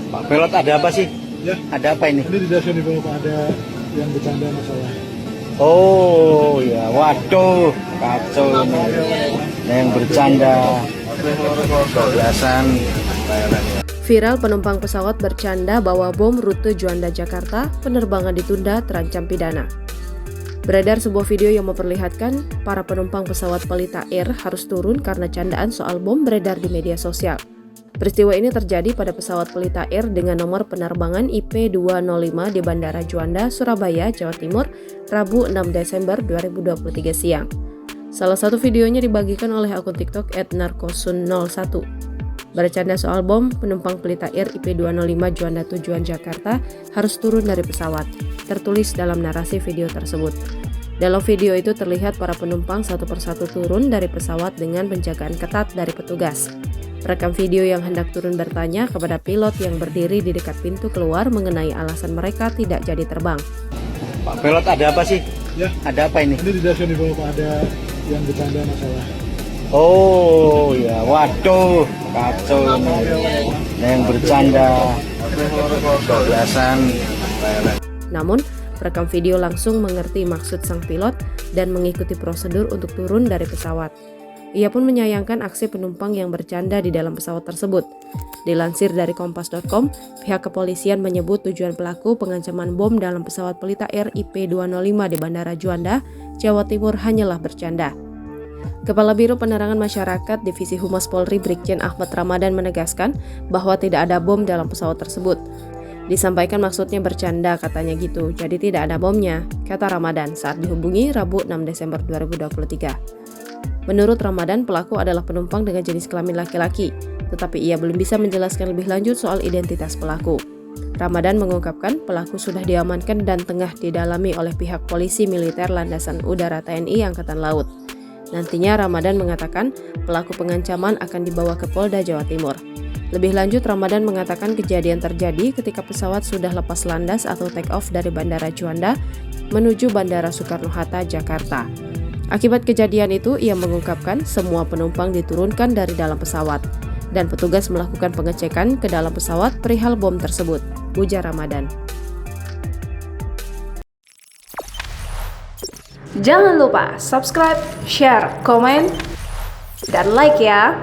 Pak Pilot, ada apa sih? Ya, Ada apa ini? ini di dasar di bawah Pak, ada yang bercanda masalah. Oh ya, waduh, kacau ini. Yang bercanda, kebiasaan. Viral penumpang pesawat bercanda bawa bom rute Juanda Jakarta, penerbangan ditunda terancam pidana. Beredar sebuah video yang memperlihatkan para penumpang pesawat Pelita Air harus turun karena candaan soal bom beredar di media sosial. Peristiwa ini terjadi pada pesawat Pelita Air dengan nomor penerbangan IP205 di Bandara Juanda, Surabaya, Jawa Timur, Rabu 6 Desember 2023 siang. Salah satu videonya dibagikan oleh akun TikTok @narkosun01. Bercanda soal bom, penumpang Pelita Air IP205 Juanda tujuan Jakarta harus turun dari pesawat, tertulis dalam narasi video tersebut. Dalam video itu terlihat para penumpang satu persatu turun dari pesawat dengan penjagaan ketat dari petugas. Perekam video yang hendak turun bertanya kepada pilot yang berdiri di dekat pintu keluar mengenai alasan mereka tidak jadi terbang. Pak Pilot, ada apa sih? Ya, Ada apa ini? ini di dasar di bawah Pak, ada yang bercanda masalah. Oh ya, waduh, kacau ini. Yang bercanda, kebiasaan. Namun, perekam video langsung mengerti maksud sang pilot dan mengikuti prosedur untuk turun dari pesawat. Ia pun menyayangkan aksi penumpang yang bercanda di dalam pesawat tersebut. Dilansir dari kompas.com, pihak kepolisian menyebut tujuan pelaku pengancaman bom dalam pesawat Pelita Air IP205 di Bandara Juanda, Jawa Timur hanyalah bercanda. Kepala Biro Penerangan Masyarakat Divisi Humas Polri Brigjen Ahmad Ramadan menegaskan bahwa tidak ada bom dalam pesawat tersebut. Disampaikan maksudnya bercanda katanya gitu, jadi tidak ada bomnya, kata Ramadan saat dihubungi Rabu 6 Desember 2023. Menurut Ramadan, pelaku adalah penumpang dengan jenis kelamin laki-laki, tetapi ia belum bisa menjelaskan lebih lanjut soal identitas pelaku. Ramadan mengungkapkan pelaku sudah diamankan dan tengah didalami oleh pihak polisi militer Landasan Udara TNI Angkatan Laut. Nantinya Ramadan mengatakan pelaku pengancaman akan dibawa ke Polda Jawa Timur. Lebih lanjut, Ramadan mengatakan kejadian terjadi ketika pesawat sudah lepas landas atau take off dari Bandara Juanda menuju Bandara Soekarno-Hatta, Jakarta. Akibat kejadian itu, ia mengungkapkan semua penumpang diturunkan dari dalam pesawat dan petugas melakukan pengecekan ke dalam pesawat perihal bom tersebut, ujar Ramadan. Jangan lupa subscribe, share, komen, dan like ya!